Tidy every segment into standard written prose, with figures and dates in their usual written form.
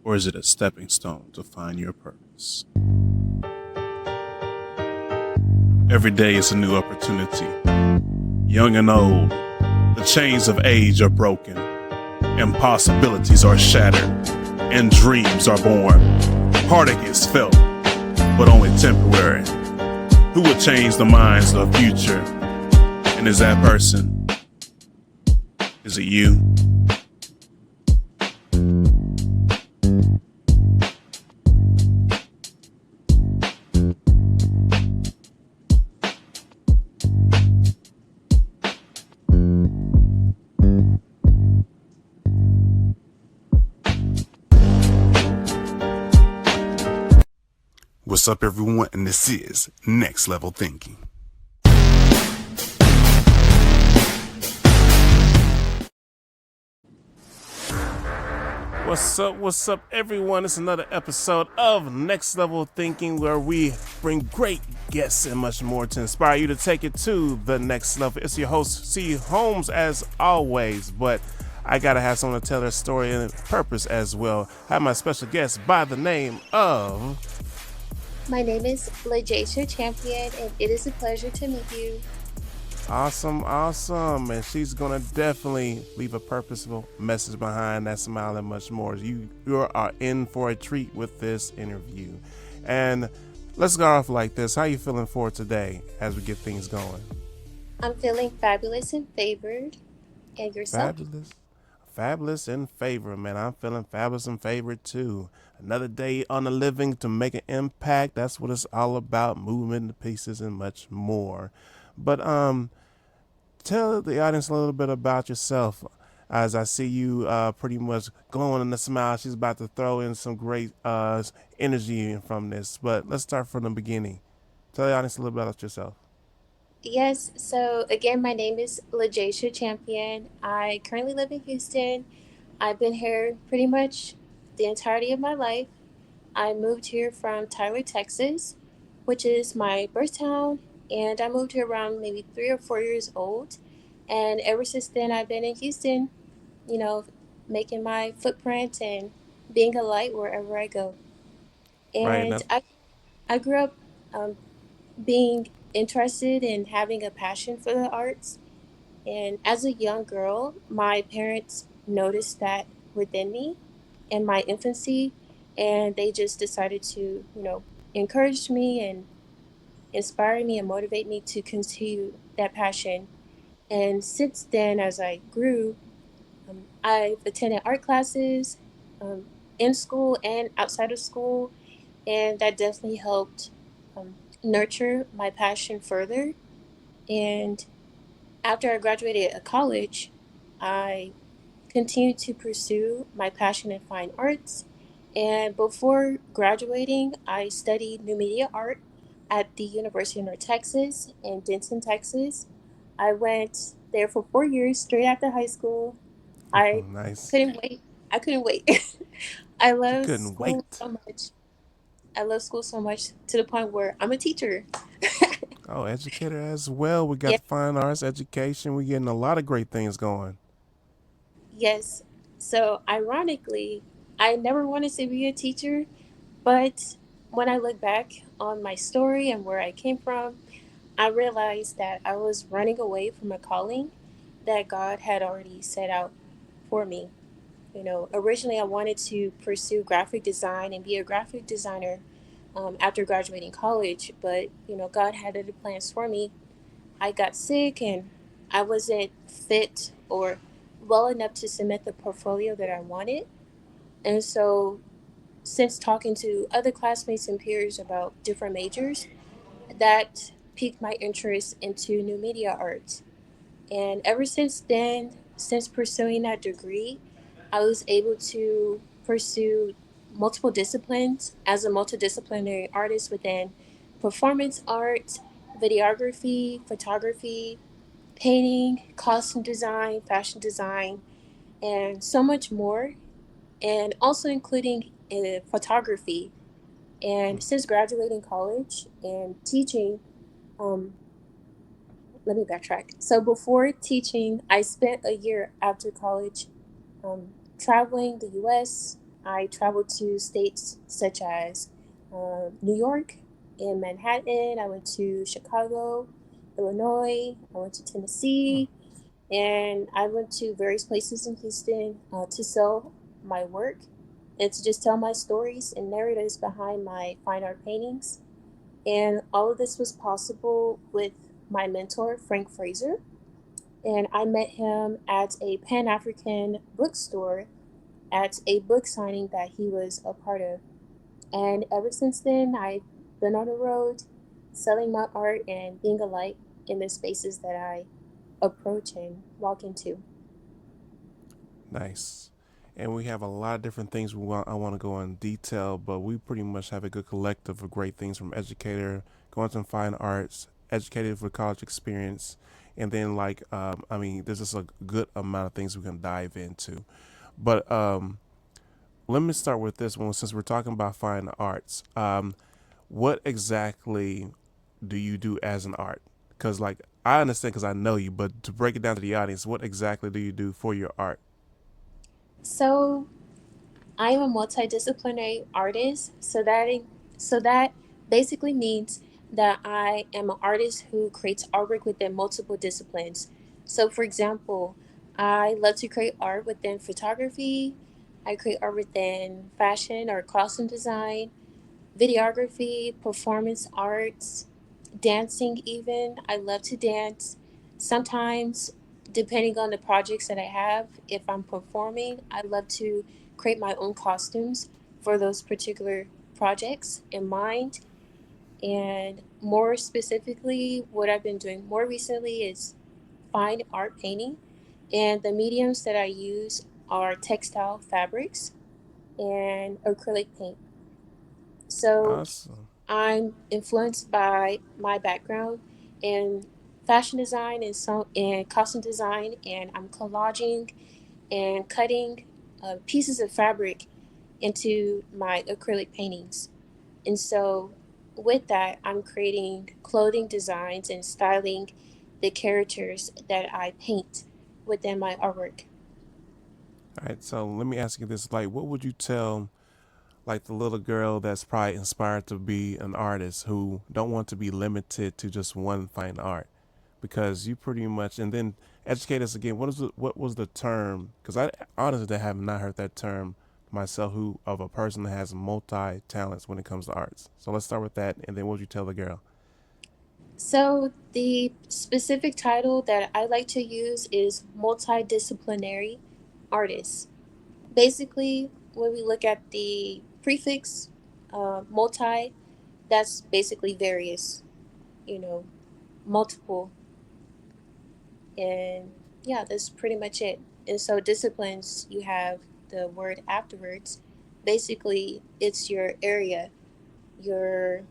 or is it a stepping stone to find your purpose? Every day is a new opportunity. Young and old, the chains of age are broken, impossibilities are shattered, and dreams are born. Heartache is felt, but only temporary. Who will change the minds of the future? And is that person? Is it you? What's up, everyone? And this is Next Level Thinking. What's up, everyone? It's another episode of Next Level Thinking, where we bring great guests and much more to inspire you to take it to the next level. It's your host, C. Holmes, as always, but I gotta have someone to tell their story and purpose as well. I have my special guest by the name of... My name is Lajacia Champion, and it is a pleasure to meet you. Awesome. And she's gonna definitely leave a purposeful message behind that smile and much more. You are in for a treat with this interview. And let's go off like this. How you feeling for today as we get things going? I'm feeling fabulous and favored. And yourself? Fabulous. Fabulous and favored, man. I'm feeling fabulous and favored too. Another day on the living to make an impact. That's what it's all about. Moving the pieces and much more. But tell the audience a little bit about yourself. As I see you pretty much glowing in the smile, she's about to throw in some great energy from this. But let's start from the beginning. Tell the audience a little bit about yourself. Yes, so again, my name is Lajacia Champion. I currently live in Houston. I've been here pretty much the entirety of my life. I moved here from Tyler, Texas, which is my birth town, and I moved here around maybe 3 or 4 years old. And ever since then, I've been in Houston, you know, making my footprint and being a light wherever I go. Right And now. I grew up um, being interested in having a passion for the arts. And as a young girl, my parents noticed that within me in my infancy, and they just decided to, encourage me and inspire me and motivate me to continue that passion. And since then, as I grew, I've attended art classes um, in school and outside of school, and that definitely helped nurture my passion further. And after I graduated at college, I continued to pursue my passion in fine arts. And before graduating, I studied new media art at the University of North Texas in Denton, Texas. I went there for 4 years straight after high school. I Nice. couldn't wait. I couldn't wait. I You love couldn't school wait. so much. I love school so much to the point where I'm a teacher. Oh, educator as well. We got Yeah, the fine arts education. We're getting a lot of great things going. yes. So ironically, I never wanted to be a teacher, but when I look back on my story and where I came from, I realized that I was running away from a calling that God had already set out for me. Originally I wanted to pursue graphic design and be a graphic designer after graduating college, but God had other plans for me. I got sick and I wasn't fit or well enough to submit the portfolio that I wanted. And so, since talking to other classmates and peers about different majors, that piqued my interest into new media arts. And ever since then, since pursuing that degree, I was able to pursue multiple disciplines as a multidisciplinary artist within performance art, videography, photography, painting, costume design, fashion design, and so much more, and also including photography. And since graduating college and teaching, um, let me backtrack. So before teaching, I spent a year after college um, traveling the U.S. I traveled to states such as New York and Manhattan. I went to Chicago, Illinois. I went to Tennessee, and I went to various places in Houston to sell my work and to just tell my stories and narratives behind my fine art paintings. And all of this was possible with my mentor, Frank Fraser. And I met him at a Pan African bookstore at a book signing that he was a part of. And ever since then, I've been on the road selling my art and being a light in the spaces that I approach and walk into. Nice. And we have a lot of different things I want to go in detail, but we pretty much have a good collective of great things from educator, going to fine arts, educated for college experience, and then I mean, there's just a good amount of things we can dive into. But let me start with this one since we're talking about fine arts. What exactly do you do as an art? Because like I understand because I know you, but to break it down to the audience, what exactly do you do for your art? So I am a multidisciplinary artist. So that basically means that I am an artist who creates artwork within multiple disciplines. So for example, I love to create art within photography. I create art within fashion or costume design, videography, performance arts, dancing, even. I love to dance. Sometimes, depending on the projects that I have, if I'm performing, I love to create my own costumes for those particular projects in mind. And more specifically, what I've been doing more recently is fine art painting. And the mediums that I use are textile fabrics and acrylic paint. So Awesome. I'm influenced by my background in fashion design and costume design, and I'm collaging and cutting pieces of fabric into my acrylic paintings. And so, with that, I'm creating clothing designs and styling the characters that I paint within my artwork. All right, so let me ask you this: like, what would you tell like the little girl that's probably inspired to be an artist who don't want to be limited to just one fine art? Because you pretty much and then educate us again. What was the term? Because I honestly have not heard that term myself. Who of a person that has multi talents when it comes to arts? So let's start with that, and then what would you tell the girl? So, the specific title that I like to use is multidisciplinary artist. Basically, when we look at the prefix multi, that's basically various, you know, multiple, and yeah, that's pretty much it. And so, disciplines, you have the word afterwards. Basically, it's your area, your,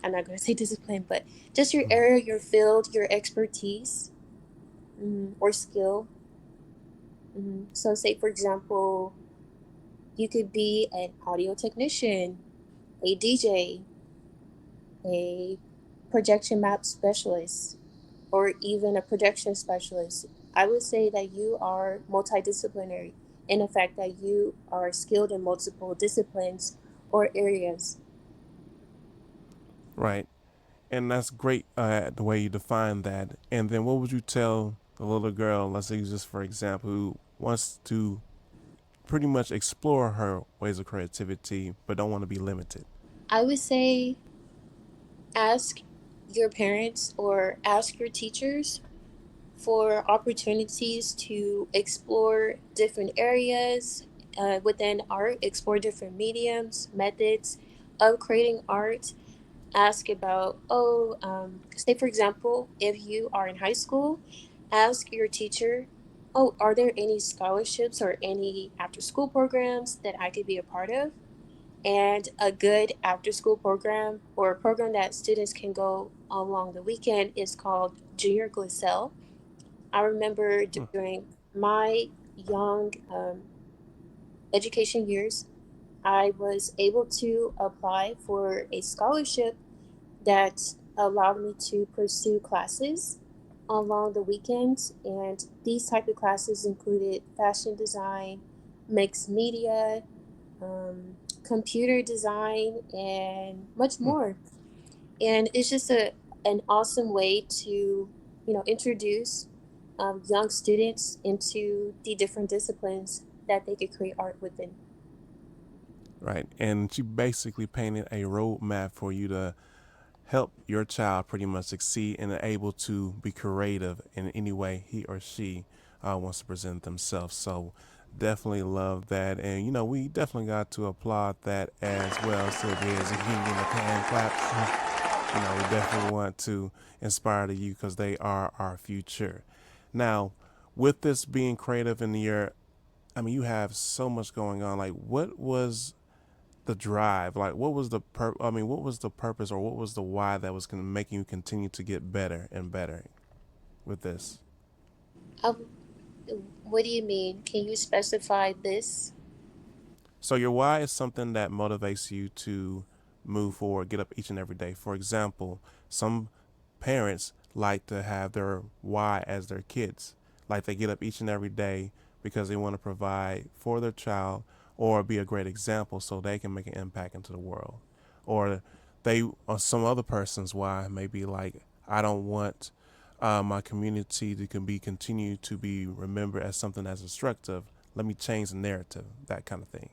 I'm not going to say discipline, but just your Mhm. area, your field, your expertise, or skill. So, say for example, you could be an audio technician, a DJ, a projection map specialist, or even a projection specialist. I would say that you are multidisciplinary in the fact that you are skilled in multiple disciplines or areas. Right, and that's great the way you define that. And then what would you tell the little girl? Let's say just for example, who wants to pretty much explore her ways of creativity but don't want to be limited. I would say ask your parents or ask your teachers for opportunities to explore different areas within art, explore different mediums, methods of creating art. Ask about, say for example, if you are in high school, ask your teacher, oh, are there any scholarships or any after school programs that I could be a part of? And a good after school program or a program that students can go along the weekend is called Junior Glisel. I remember Hmm. during my young education years, I was able to apply for a scholarship that allowed me to pursue classes along the weekends. And these type of classes included fashion design, mixed media. computer design, and much Hmm. more. And it's just a an awesome way to introduce young students into the different disciplines that they could create art within. Right. And she basically painted a roadmap for you to help your child pretty much succeed and are able to be creative in any way he or she wants to present themselves. So definitely love that. And, we definitely got to applaud that as well. Sylvia, as if you can give them a hand claps. We definitely want to inspire the youth because they are our future. Now, with this being creative in the year, I mean, you have so much going on. Like, what was the drive? Like, what was the what was the purpose or what was the why that was going to make you continue to get better and better with this? Um, what do you mean? Can you specify this? So your why is something that motivates you to move forward, get up each and every day. For example, some parents like to have their why as their kids. Like they get up each and every day because they want to provide for their child or be a great example so they can make an impact into the world. Or they or some other person's why may be like, I don't want my community to can be continue to be remembered as something that's destructive. Let me change the narrative, that kind of thing.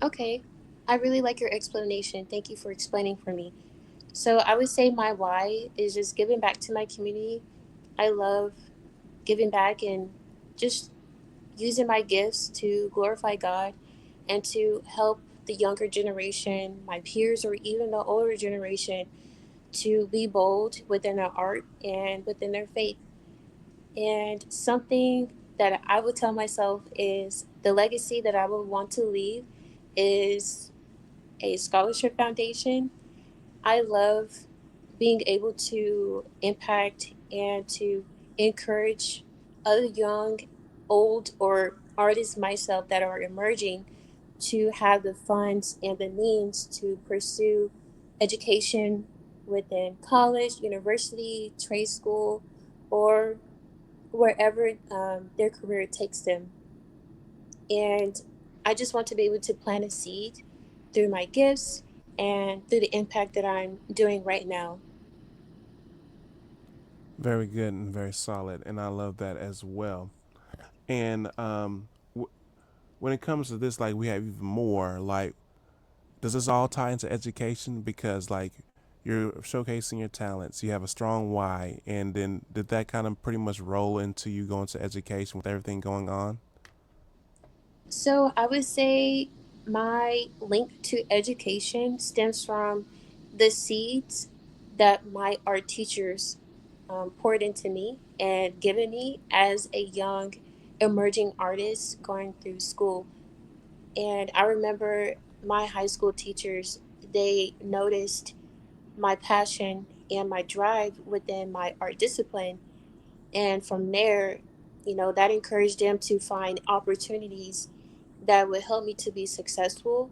Okay, I really like your explanation. Thank you for explaining for me. So I would say my why is just giving back to my community. I love giving back and just using my gifts to glorify God and to help the younger generation, my peers, or even the older generation to be bold within their art and within their faith. And something that I would tell myself is the legacy that I would want to leave is a scholarship foundation. I love being able to impact and to encourage other young, old, or artists myself that are emerging to have the funds and the means to pursue education within college, university, trade school, or wherever their career takes them. And I just want to be able to plant a seed through my gifts and through the impact that I'm doing right now. Very good and very solid, and I love that as well. And when it comes to this, like we have even more. Like, does this all tie into education? Because like you're showcasing your talents, you have a strong why, and then did that kind of pretty much roll into you going to education with everything going on? So I would say my link to education stems from the seeds that my art teachers poured into me and given me as a young emerging artist going through school. And I remember my high school teachers, they noticed my passion and my drive within my art discipline. And from there, that encouraged them to find opportunities that would help me to be successful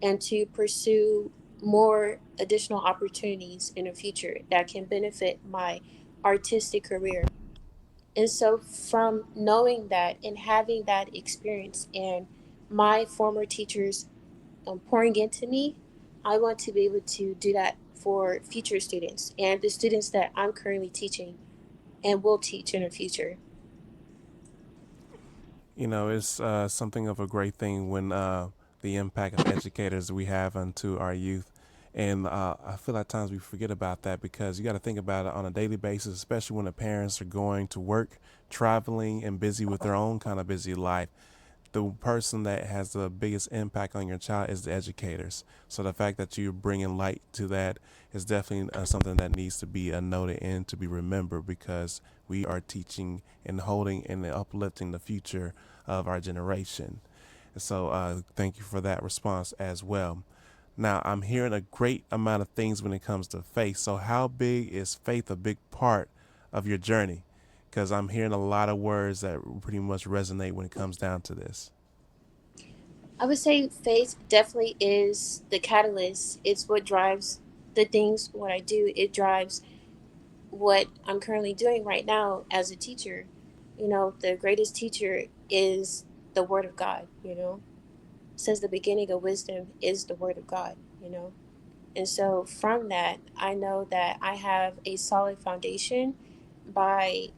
and to pursue more additional opportunities in the future that can benefit my artistic career. And so, from knowing that and having that experience and my former teachers pouring into me, I want to be able to do that for future students and the students that I'm currently teaching and will teach in the future. It's something of a great thing when the impact of educators we have onto our youth. And I feel at times we forget about that because you got to think about it on a daily basis, especially when the parents are going to work, traveling, and busy with their own kind of busy life. The person that has the biggest impact on your child is the educators. So the fact that you're bringing light to that is definitely something that needs to be noted and to be remembered because we are teaching and holding and uplifting the future of our generation. So thank you for that response as well. Now, I'm hearing a great amount of things when it comes to faith. So, how big is faith a big part of your journey? Because I'm hearing a lot of words that pretty much resonate when it comes down to this. I would say faith definitely is the catalyst. It's what drives the things, what I do. It drives what I'm currently doing right now as a teacher. The greatest teacher is the Word of God. says the beginning of wisdom is the word of God, you know. And so from that, I know that I have a solid foundation by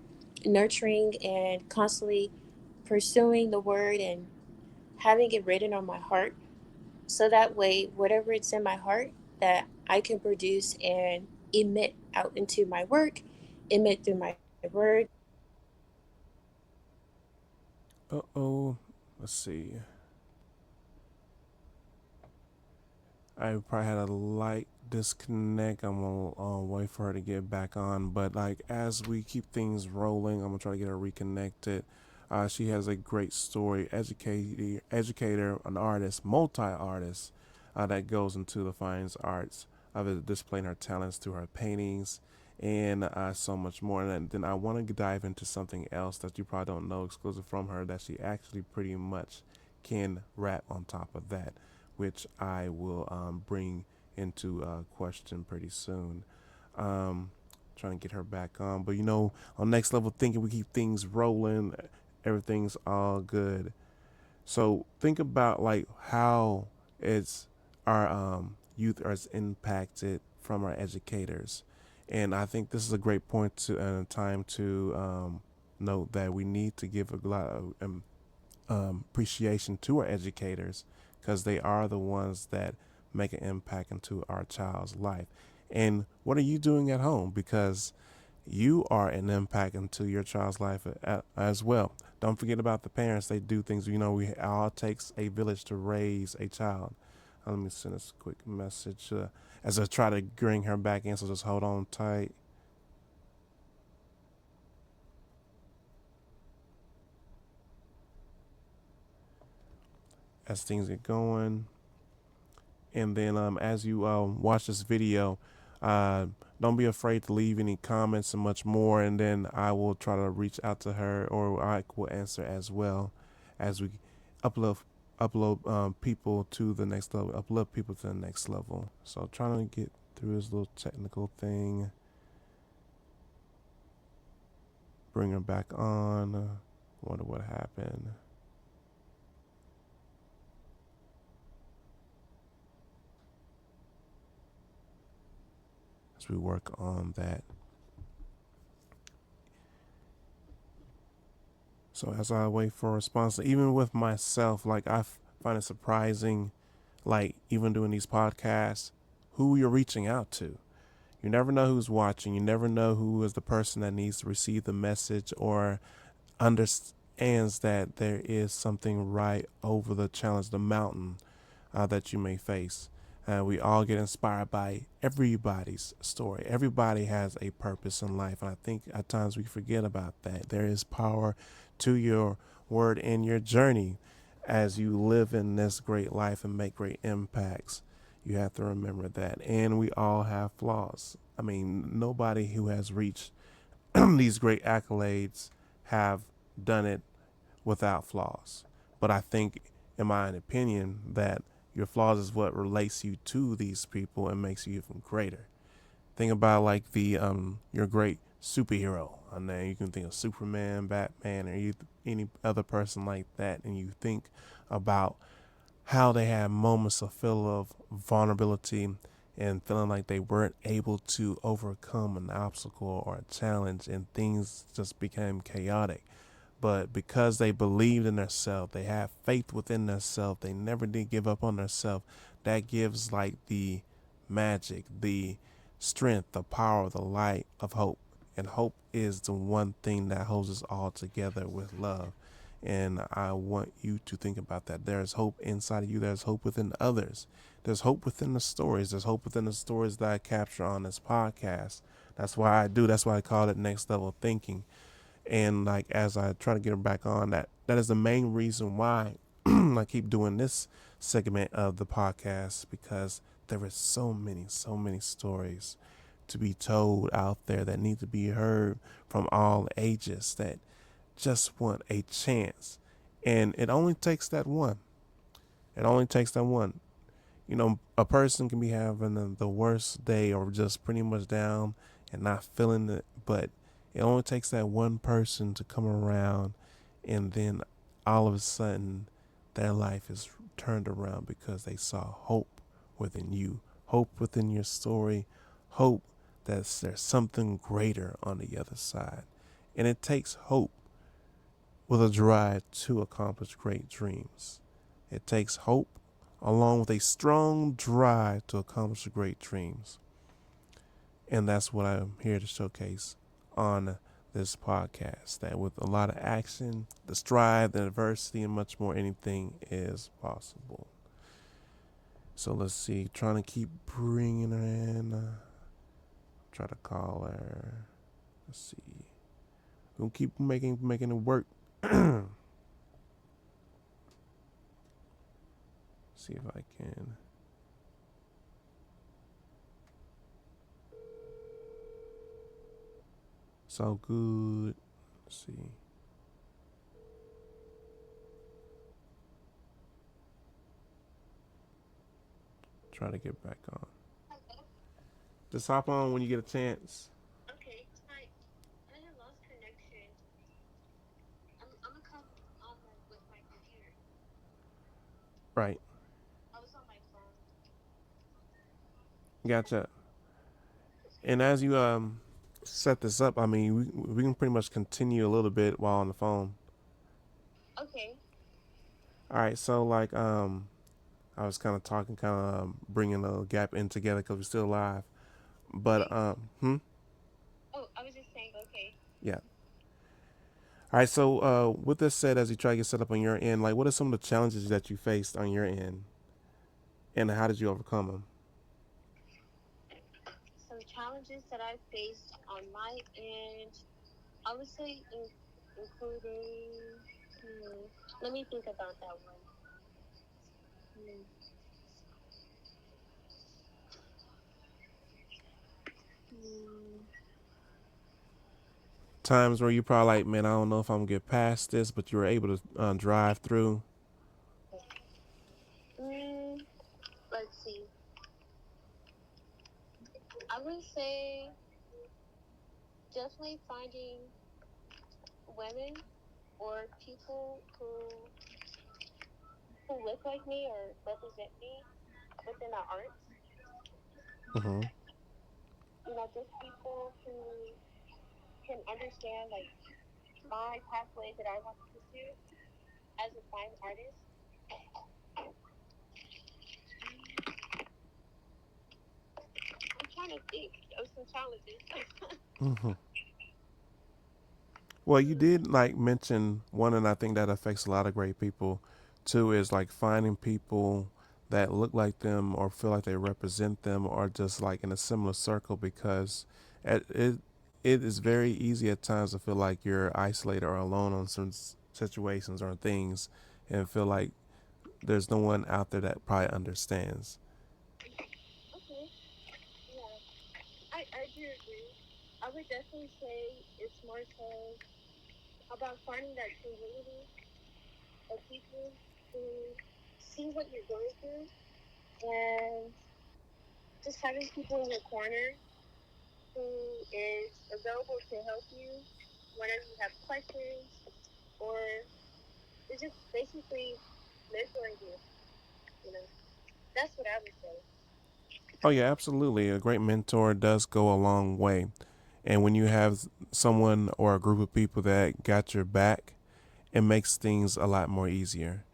nurturing and constantly pursuing the word and having it written on my heart. So that way, whatever it's in my heart, that I can produce and emit out into my work, emit through my words. Uh oh. Let's see. I probably had a light disconnect. I'm gonna wait for her to get back on. But like as we keep things rolling, I'm gonna try to get her reconnected. She has a great story, educator, an artist, multi-artist that goes into the fine arts of it, displaying her talents through her paintings and so much more. And then I want to dive into something else that you probably don't know exclusive from her that she actually pretty much can rap on top of that, which I will bring into question pretty soon. Um, Trying to get her back on. But you know, on next level thinking, we keep things rolling. Everything's all good. So think about like how it's our youth is impacted from our educators, and I think this is a great point to time to note that we need to give a lot of appreciation to our educators because they are the ones that make an impact into our child's life. And what are you doing at home? Because you are an impact into your child's life as well. Don't forget about the parents. They do things. You know, we all takes a village to raise a child. Let me send this quick message as I try to bring her back in. So just hold on tight as things get going. And then as you watch this video, uh, don't be afraid to leave any comments and much more. And then I will try to reach out to her, or I will answer as well as we upload people to the next level, upload people to the next level. So trying to get through this little technical thing, bring her back on. Wonder what happened as we work on that. So as I wait for a response, even with myself, like find it surprising, like even doing these podcasts, who you're reaching out to. You never know who's watching. You never know who is the person that needs to receive the message or understands that there is something right over the challenge, the mountain that you may face. We all get inspired by everybody's story. Everybody has a purpose in life, and I think at times we forget about that. There is power to your word in your journey as you live in this great life and make great impacts. You have to remember that. And we all have flaws. I mean, nobody who has reached these great accolades have done it without flaws. But I think, in my opinion, that your flaws is what relates you to these people and makes you even greater. Think about like the your great superhero. I know you can think of Superman, Batman, or any other person like that, and you think about how they had moments of feel of vulnerability and feeling like they weren't able to overcome an obstacle or a challenge, and things just became chaotic. But because they believed in themselves, they had faith within themselves, they never did give up on themselves. That gives like the magic, the strength, the power, the light of hope. And hope is the one thing that holds us all together with love. And I want you to think about that. There's hope inside of you. There's hope within others. There's hope within the stories. There's hope within the stories that I capture on this podcast. That's why I do. That's why I call it next level thinking. And like as I try to get her back on, that is the main reason why I keep doing this segment of the podcast, because there is so many stories to be told out there that need to be heard from all ages that just want a chance. And it only takes that one. It only takes that one. You know, a person can be having the worst day or just pretty much down and not feeling it, but it only takes that one person to come around, and then all of a sudden their life is turned around because they saw hope within you, hope within your story, hope that there's something greater on the other side. And it takes hope with a drive to accomplish great dreams. It takes hope along with a strong drive to accomplish great dreams. And that's what I'm here to showcase on this podcast. That with a lot of action, the strive, the adversity, and much more, anything is possible. So let's see. Trying to keep bringing her in. Try to call her. Let's see. We'll keep making it work. See if I can. So good. Let's see. Try to get back on. Hello? Just hop on when you get a chance. Okay, I had lost connection. I'm gonna come on with my computer. Right. I was on my phone. Gotcha. And as you set this up, I mean, we can pretty much continue a little bit while on the phone. Okay. All right. So like I was kind of talking, kind of bringing a gap in together because we're still live. But Okay. Oh, I was just saying, okay. yeah. All right. So with this said, as you try to get set up on your end, like what are some of the challenges that you faced on your end, and how did you overcome them? Some challenges that I faced on my end, I would say, including. Hmm, let me think about that one. Hmm, hmm, Times where you probably like, man, I don't know if I'm gonna get past this, but you were able to drive through. hmm, let's see. I would say definitely finding women or people who look like me or represent me within the arts. Mm-hmm. Just people who can understand like my pathway that I want to pursue as a fine artist. I'm trying to think of some challenges. Mm-hmm. Well, you did like mention one, and I think that affects a lot of great people too. Is like finding people that look like them or feel like they represent them, or just like in a similar circle, because it is very easy at times to feel like you're isolated or alone on certain situations or things, and feel like there's no one out there that probably understands. Okay, yeah, I do agree. I would definitely say it's more so about finding that community of people who see what you're going through and just having people in your corner who is available to help you whenever you have questions or is just basically mentoring you, you know. That's what I would say. Oh yeah, absolutely. A great mentor does go a long way. And when you have someone or a group of people that got your back, it makes things a lot more easier.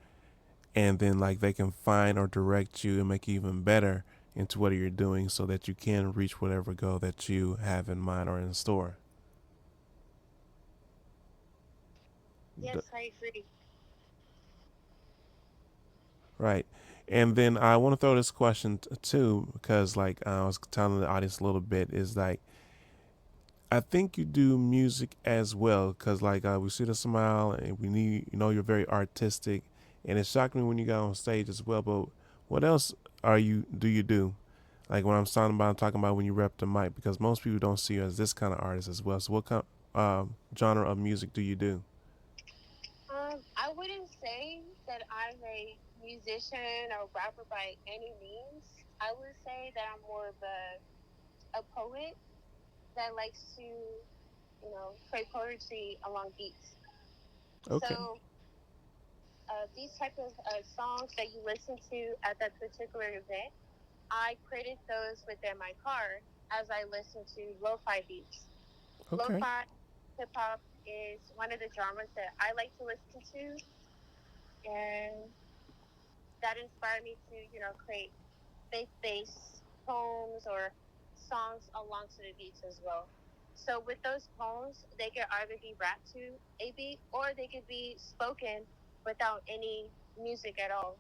And then like they can find or direct you and make you even better into what you're doing so that you can reach whatever goal that you have in mind or in store. Yes, I agree. Right. And then I want to throw this question too, because like I was telling the audience a little bit, is like I think you do music as well, because like we see the smile, and we need, you're very artistic, and it shocked me when you got on stage as well. But what else do you do? Like when I'm talking about when you rep the mic, because most people don't see you as this kind of artist as well. So what kind genre of music do you do? I wouldn't say that I'm a musician or rapper by any means. I would say that I'm more of a poet that likes to, pray poetry along beats. Okay. So these type of songs that you listen to at that particular event, I created those within my car as I listen to lo-fi beats. Okay. Lo-fi hip hop is one of the genres that I like to listen to, and that inspired me to, create faith-based poems or songs along to the beats as well. So with those poems, they could either be rapped to a beat or they could be spoken without any music at all.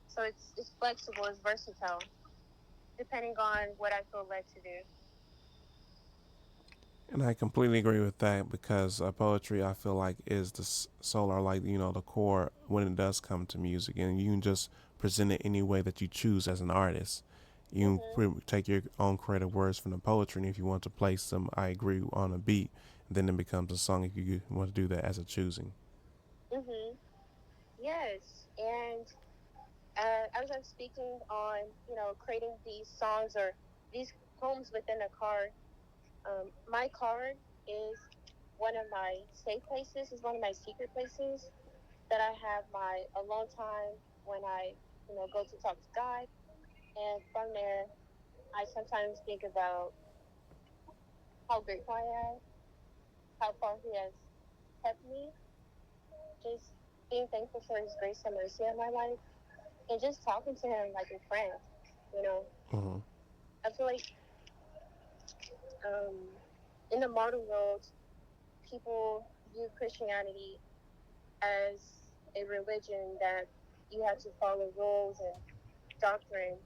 So it's flexible, it's versatile, depending on what I feel led to do. And I completely agree with that because poetry, I feel like, is the soul or like the core when it does come to music, and you can just present it any way that you choose as an artist. You Mhm. can take your own creative words from the poetry, and if you want to place them, I agree, on a beat, then it becomes a song if you want to do that as a choosing. Mhm. Yes, and as I'm speaking on, creating these songs or these poems within a car, my car is one of my safe places, is one of my secret places that I have my alone time when I, go to talk to God. And from there, I sometimes think about how grateful I am, how far He has kept me, just being thankful for His grace and mercy in my life, and just talking to Him like a friend. You know, Mm-hmm. I feel like um, in the modern world, people view Christianity as a religion that you have to follow rules and doctrine,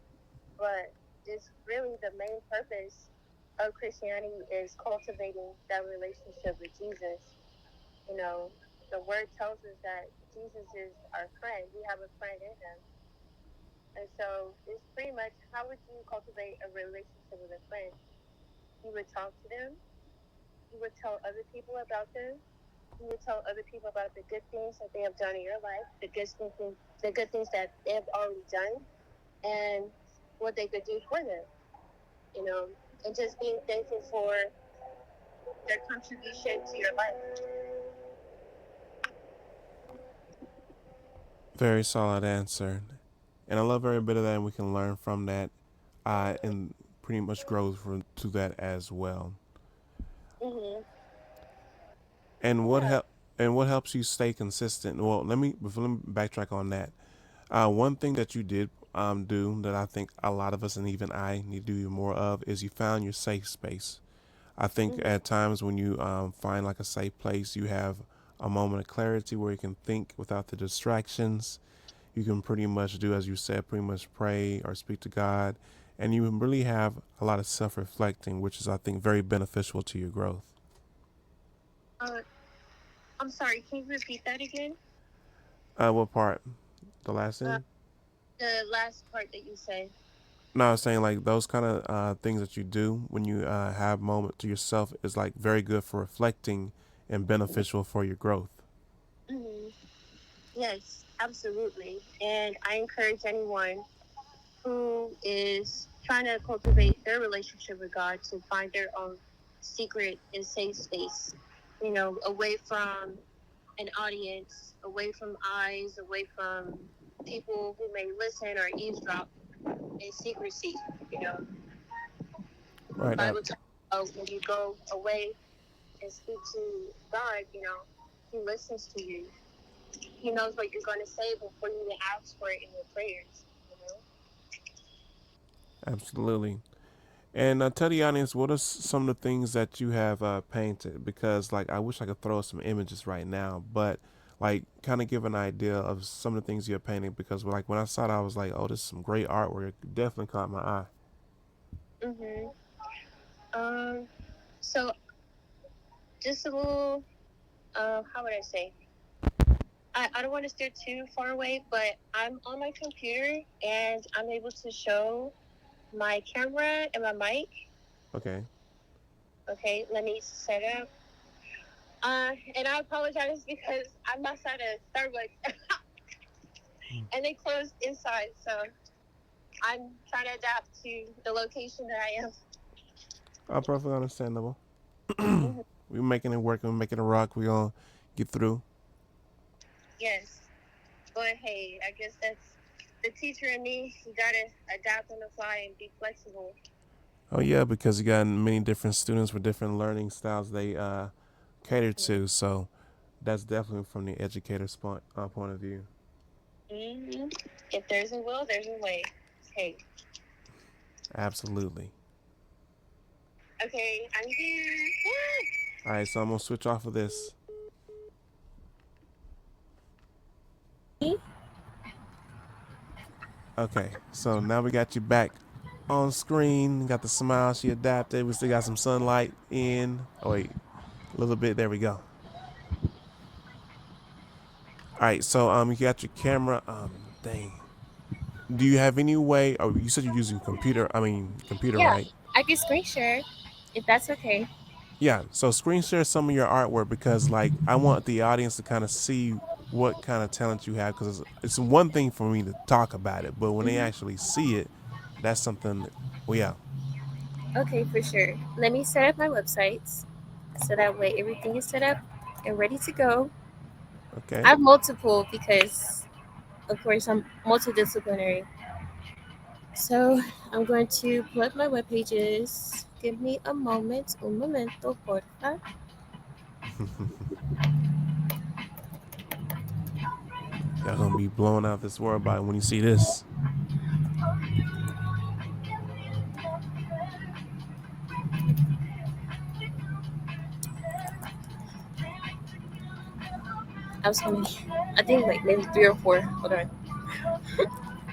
but it's really the main purpose of Christianity is cultivating that relationship with Jesus. You know, the word tells us that Jesus is our friend. We have a friend in Him. And so it's pretty much how would you cultivate a relationship with a friend? You would talk to them, you would tell other people about them, you would tell other people about the good things that they have done in your life, the good things that they have already done, and what they could do for them. You know, and just being thankful for their contribution to your life. Very solid answer, and I love every bit of that, and we can learn from that, and pretty much grow from to that as well. Mhm. And what Yeah. help and what helps you stay consistent? Well, let me backtrack on that. One thing that you did do that I think a lot of us and even I need to do more of is you found your safe space. I think Mhm. at times when you find like a safe place, you have a moment of clarity where you can think without the distractions. You can pretty much do, as you said, pretty much pray or speak to God, and you really have a lot of self-reflecting, which is, I think, very beneficial to your growth. Uh, I'm sorry. Can you repeat that again? What part? The last Uh, thing? the last part that you said. No, I was saying like those kind of things that you do when you have moment to yourself is like very good for reflecting and beneficial for your growth. Mhm. Yes, absolutely. And I encourage anyone who is trying to cultivate their relationship with God to find their own secret and safe space, away from an audience, away from eyes, away from people who may listen or eavesdrop in secrecy. You know, the Right. Bible talks about when you go away and speak to God, He listens to you. He knows what you're going to say before you even ask for it in your prayers. You know. Absolutely. And tell the audience what are some of the things that you have painted, because like I wish I could throw some images right now, but like kind of give an idea of some of the things you're painting, because like when I saw it I was like, oh, this is some great artwork. It definitely caught my eye. Mhm. Um. So just a little. How would I say? I don't want to steer too far away, but I'm on my computer and I'm able to show my camera and my mic. Okay. Okay, let me set up. And I apologize because I'm outside of Starbucks and they closed inside, so I'm trying to adapt to the location that I am. Perfectly understandable. Mhm. We're making it work. We're making it rock. We gonna get through. Yes. But hey, I guess that's the teacher in me. You gotta adapt on the fly and be flexible. Oh yeah, because you got many different students with different learning styles they cater to. So that's definitely from the educator's point of view. Mm-hmm. If there's a will, there's a way. Hey. Absolutely. Okay, I'm here. All right, so I'm gonna switch off of this. Okay, so now we got you back on screen. Got the smile. She adapted. We still got some sunlight in. Oh wait, a little bit. There we go. All right, so you got your camera. Dang. Do you have any way? Oh, you said you're using computer. I mean, computer, Yeah, right? I can screen share if that's okay. Yeah. So screen share some of your artwork because, like, I want the audience to kind of see what kind of talent you have. Because it's one thing for me to talk about it, but when they Hmm. actually see it, that's something. Well, yeah. Okay, for sure. Let me set up my websites so that way everything is set up and ready to go. I Okay. have multiple because, of course, I'm multidisciplinary. So I'm going to pull up my web pages. Give me a moment, un momento, porfa. Y'all gonna be blowing out this world by when you see this. I was gonna, I think like maybe three or four. Hold on.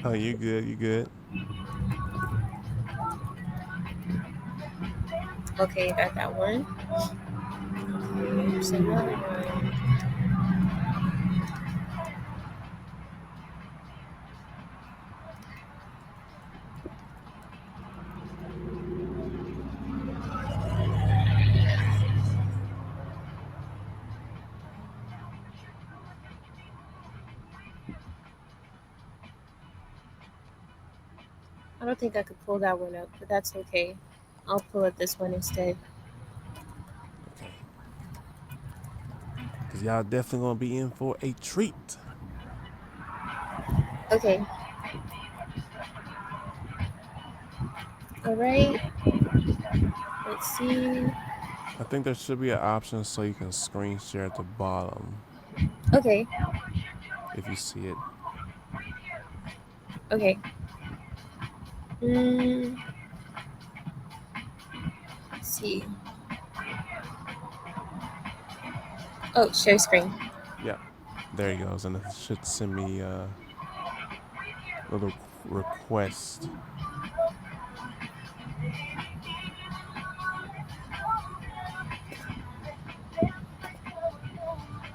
Oh, you good? You good? Okay, got that one. Okay, here's another one. I don't think I could pull that one up, but that's okay. I'll pull up this one instead. Okay. Cause y'all definitely gonna be in for a treat. Okay, all right. Let's see. I think there should be an option so you can screen share at the bottom Okay, if you see it. okay. Mm, let's see. Oh, share screen. Yeah. There he goes, and it should send me a little request.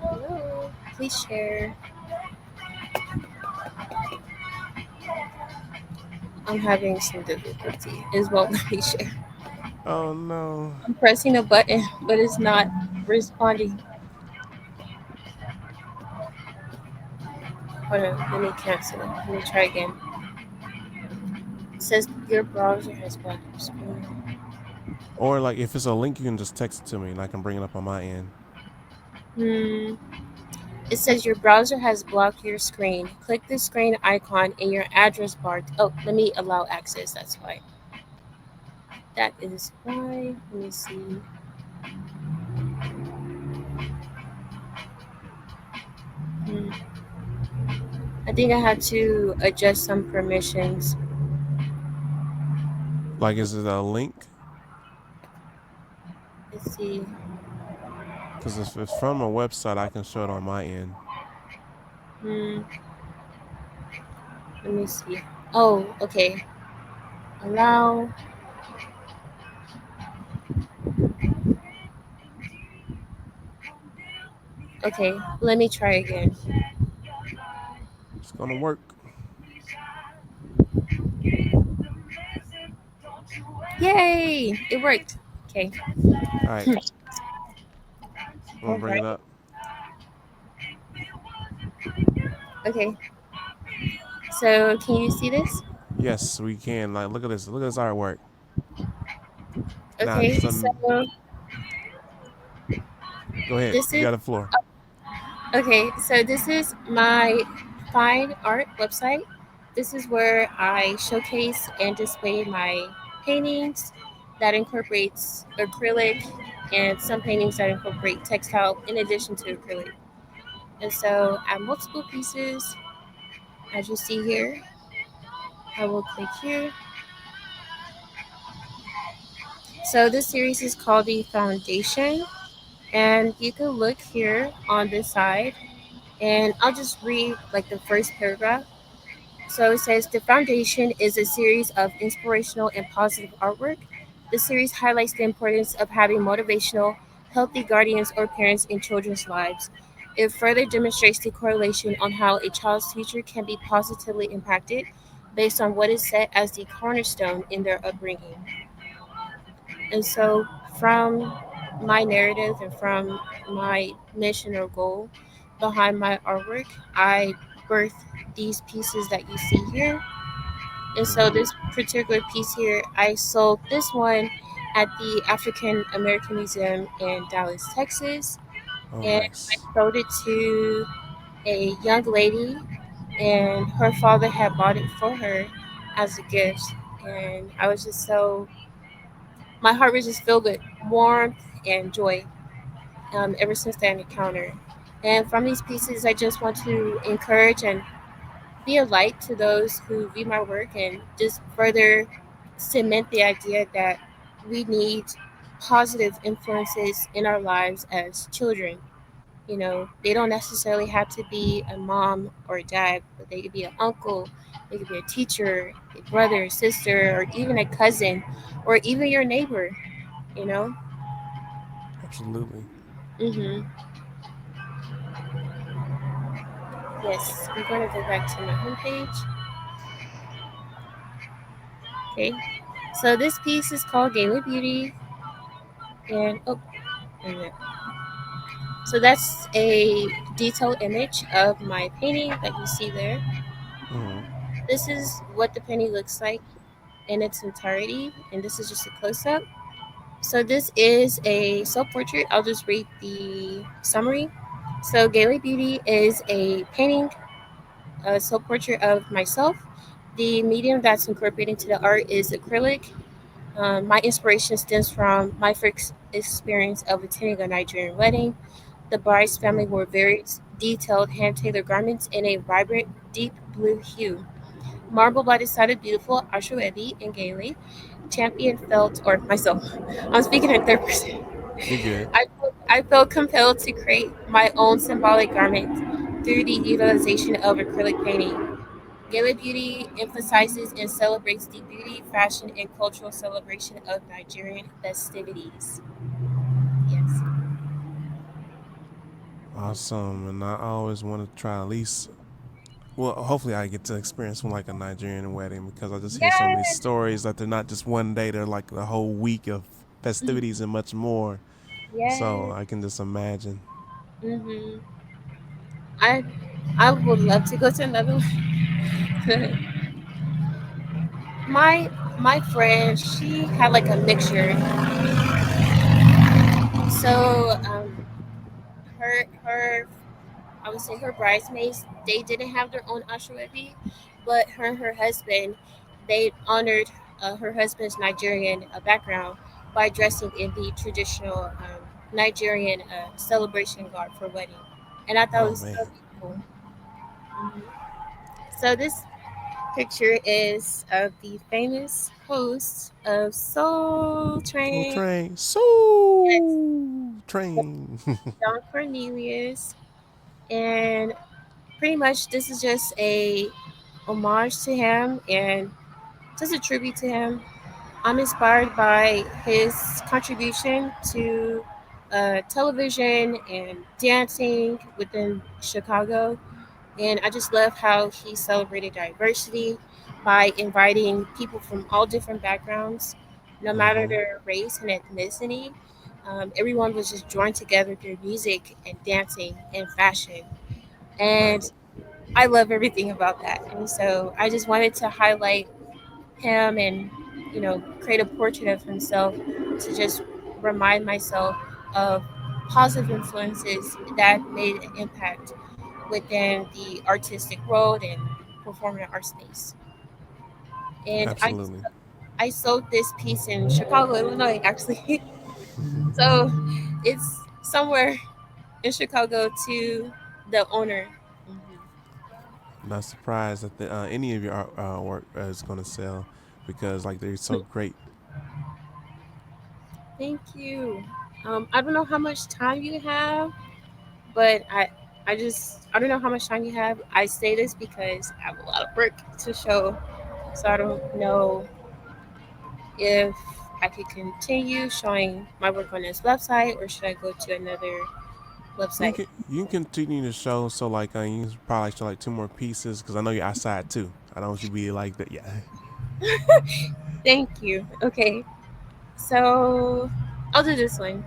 Hello. Please share. I'm having some difficulty. Is what let me share. Oh no. I'm pressing a button, but it's not responding. Hold on, let me cancel. Let me try again. It says your browser has blocked your screen. Or like if it's a link, you can just text it to me, and I can bring it up on my end. Hmm. It says your browser has blocked your screen. Click the screen icon in your address bar. Oh, let me allow access. That's why. That is why. Let me see. Hmm. I think I had to adjust some permissions. Like, is it a link? Let's see. Because if it's from a website, I can show it on my end. Hmm. Let me see. Oh, okay. Allow. Okay, let me try again. It's gonna work. Yay! It worked. Okay. All right, I'm All gonna bring right. it up. Okay. So, can you see this? Yes, we can. Like, look at this. Look at this artwork. Now, Okay. So, go ahead. this You is got the floor. okay. So, this is my fine art website. This is where I showcase and display my paintings that incorporates acrylic and some paintings that incorporate textile in addition to acrylic. And so I have multiple pieces as you see here. I will click here. So this series is called the Foundation, and you can look here on this side, and I'll just read like the first paragraph. So it says The Foundation is a series of inspirational and positive artwork. The series highlights the importance of having motivational, healthy guardians or parents in children's lives. It further demonstrates the correlation on how a child's future can be positively impacted based on what is set as the cornerstone in their upbringing. And so, from my narrative and from my mission or goal behind my artwork, I birthed these pieces that you see here. And so, Mm-hmm. this particular piece here, I sold this one at the African American Museum in Dallas, Texas. Oh, And I nice. sold it to a young lady, and her father had bought it for her as a gift. And I was just so, my heart was just filled with warmth and joy ever since that encounter. And from these pieces, I just want to encourage and be a light to those who view my work and just further cement the idea that we need positive influences in our lives as children. You know, they don't necessarily have to be a mom or a dad, but they could be an uncle, they could be a teacher, a brother, sister, or even a cousin, or even your neighbor, you know? Absolutely. Mm-hmm. Yes, I'm going to go back to my homepage. Okay, so this piece is called Daily Beauty, and oh, wait a minute. So that's a detailed image of my painting that you see there. Mm-hmm. This is what the painting looks like in its entirety, and this is just a close up. So this is a self portrait. I'll just read the summary. So Daily Beauty is a painting, a self portrait of myself. The medium that's incorporated into the art is acrylic. My inspiration stems from my first experience of attending a Nigerian wedding. The bride's family wore very detailed, hand tailored garments in a vibrant, deep blue hue. Marbled by the side of beautiful Ashwebi and Gailey, champion felt, or myself, I'm speaking in third person. You're good. I felt compelled to create my own symbolic garment through the utilization of acrylic painting. Gala Beauty emphasizes and celebrates the beauty, fashion, and cultural celebration of Nigerian festivities. Yes. Awesome. And I always want to try at least, well, hopefully I get to experience one like a Nigerian wedding because I just hear so many Yes. stories that they're not just one day, they're like a whole week of festivities and much more. So Yes. I can just imagine. Mm-hmm. I I would love to go to another one. my my friend, she had like a mixture. So her I would say her bridesmaids, they didn't have their own ashwabi, but her and her husband, they honored her husband's Nigerian background by dressing in the traditional Nigerian celebration garb for wedding, and I thought it Oh, was so man. beautiful. Mhm. So this picture is of the famous host of Soul Soul Train. Train. Yes, Soul Train. Don Cornelius, and pretty much this is just a homage to him and just a tribute to him. I'm inspired by his contribution to television and dancing within Chicago. And I just love how he celebrated diversity by inviting people from all different backgrounds, no matter Mm-hmm. their race and ethnicity. Everyone was just joined together through music and dancing and fashion. Right. And I love everything about that. And so I just wanted to highlight him and, create a portrait of himself to just remind myself of positive influences that made an impact within the artistic world and performing art space. And Absolutely. I sold this piece in Chicago, Illinois, actually. So it's somewhere in Chicago to the owner. Mhm. Not surprised that any of your work is going to sell because like they're so great. Thank you. I don't know how much time you have, but I don't know how much time you have. I say this because I have a lot of work to show, so I don't know if I could continue showing my work on this website or should I go to another website. You can continue the show. So like you can probably show like two more pieces because I know you're outside too. I don't want you to be like that. Yeah. Thank you. Okay, so I'll do this one.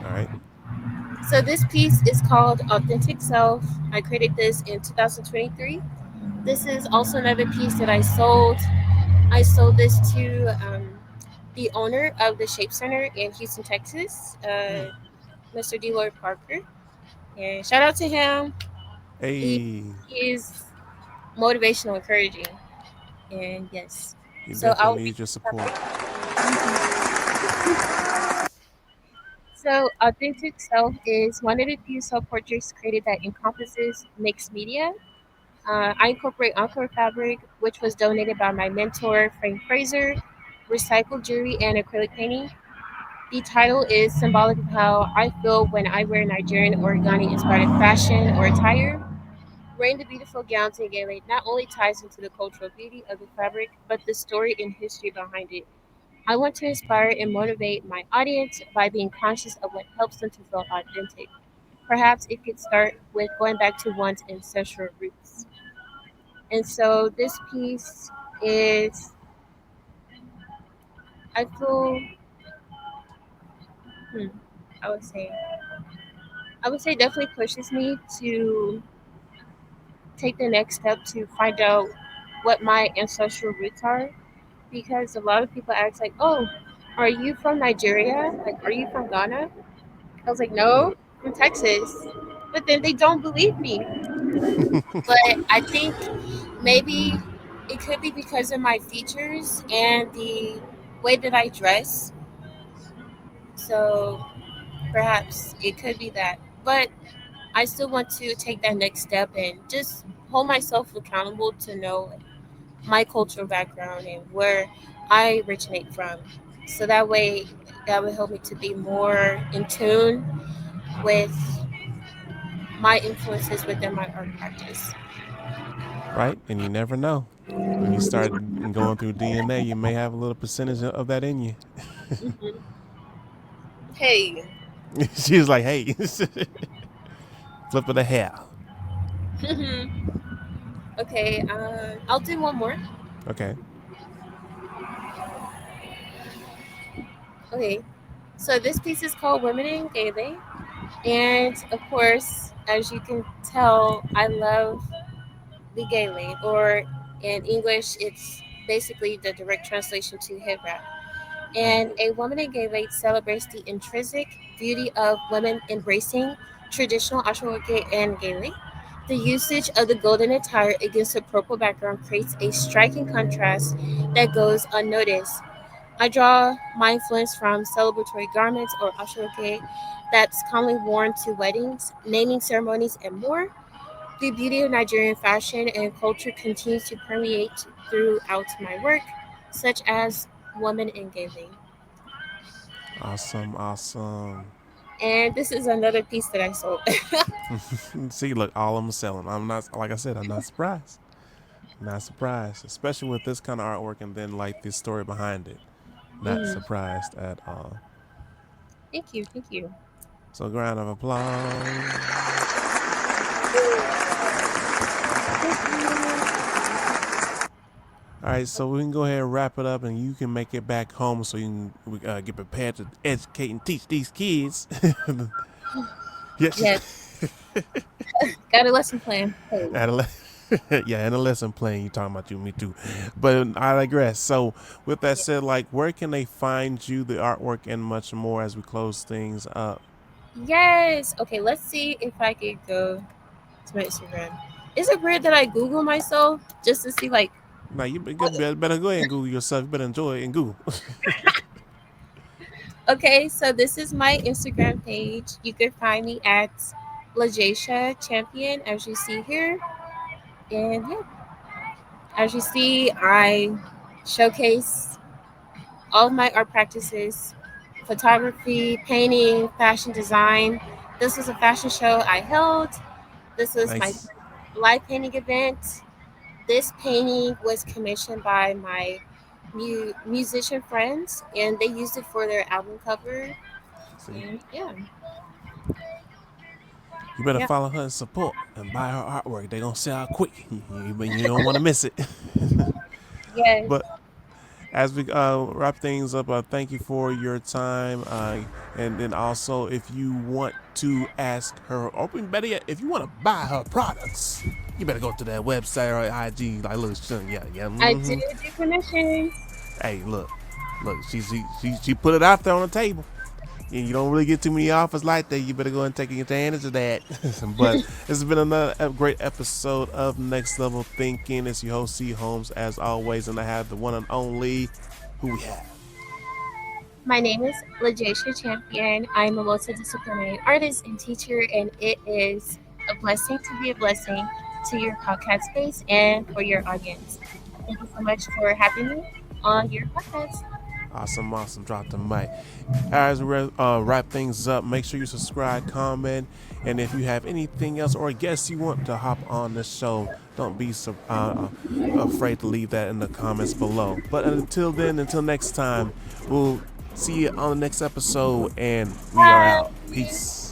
All right. So this piece is called Authentic Self. I created this in 2023. This is also another piece that I sold. I sold this to the owner of the Shape Center in Houston, Texas, Mm. Mr. Deloy Parker. And shout out to him. He Hey, is motivational, encouraging, and yes. he So definitely I'll read needs your from support. it. So Authentic Self is one of the few self portraits created that encompasses mixed media. I incorporate encore fabric, which was donated by my mentor, Frank Fraser, recycled jewelry, and acrylic painting. The title is symbolic of how I feel when I wear Nigerian or Ghana inspired fashion or attire. Wearing the beautiful gowns and gele not only ties into the cultural beauty of the fabric, but the story and history behind it. I want to inspire and motivate my audience by being conscious of what helps them to feel authentic. Perhaps it could start with going back to one's ancestral roots. And so this piece is, I feel, hmm, I would say, I would say definitely pushes me to take the next step to find out what my ancestral roots are. Because a lot of people ask, like, oh, are you from Nigeria? Like, are you from Ghana? I was like, Mm. no, from Texas. But then they don't believe me. But I think maybe it could be because of my features and the way that I dress. So perhaps it could be that. But I still want to take that next step and just hold myself accountable to know my cultural background and where I originate from. So that way, that would help me to be more in tune with my influences within my art practice. Right, and you never know. When you start going through DNA, you may have a little percentage of that in you. Mhm. Hey. She was like, "Hey, flip of the hair." Okay, I'll do one more. Okay. Okay, so this piece is called Women in Gaelic. And of course, as you can tell, I love the Gaelic, or in English, it's basically the direct translation to hip rap. Mm. And a woman in Gaelic celebrates the intrinsic beauty of women embracing traditional Ashoke and Gaelic. The usage of the golden attire against a purple background creates a striking contrast that goes unnoticed. I draw my influence from celebratory garments or Ashoke that's commonly worn to weddings, naming ceremonies, and more. The beauty of Nigerian fashion and culture continues to permeate throughout my work, such as Woman in Gaelic. Awesome, awesome. And this is another piece that I sold. See, look, all of them selling. I'm not, like I said, I'm not surprised. Not surprised, especially with this kind of artwork and then like the story behind it. Not Mhm. surprised at all. Thank you, thank you. So, a round of applause. All right, so we can go ahead and wrap it up, and you can make it back home so you can get prepared to educate and teach these kids. Yes, Yes, got a lesson plan. Hey. and yeah, and a lesson plan. You talking about you, me too. But I digress. So, with that Yeah. said, like, where can they find you, the artwork, and much more as we close things up? Yes. Okay, let's see if I could go to my Instagram. Is it weird that I Google myself just to see like Now you what better go ahead and Google yourself. You better enjoy it and Google. okay, so this is my Instagram page. You can find me at Lajacia Champion as you see here. And yeah, as you see, I showcase all of my art practices, photography, painting, fashion design. This was a fashion show I held. This was my Nice. first live painting event. This painting was commissioned by my musician friends, and they used it for their album cover. See, And yeah, you better yeah, follow her and support and buy her artwork. They gonna sell out quick. You don't want to miss it. yes. But as we wrap things up, thank you for your time. And then also, if you want to ask her, or better yet, if you want to buy her products, you better go to that website or IG. Like, look, yeah, yeah. I do commissions. Hey, look. She put it out there on the table. And you don't really get too many offers like that. You better go and take advantage of that. But this has been another great episode of Next Level Thinking. It's your host C Holmes as always, and I have the one and only who we have. My name is Lajacia Champion. I'm a multidisciplinary artist and teacher, and it is a blessing to be a blessing to your podcast space and for your audience. Thank you so much for having me on your podcast. Awesome. Drop the mic. As we wrap things up, make sure you subscribe, comment, and if you have anything else or a guest you want to hop on the show, don't be afraid to leave that in the comments below. But until then, until next time, we'll see you on the next episode, and we are out. Bye. Peace.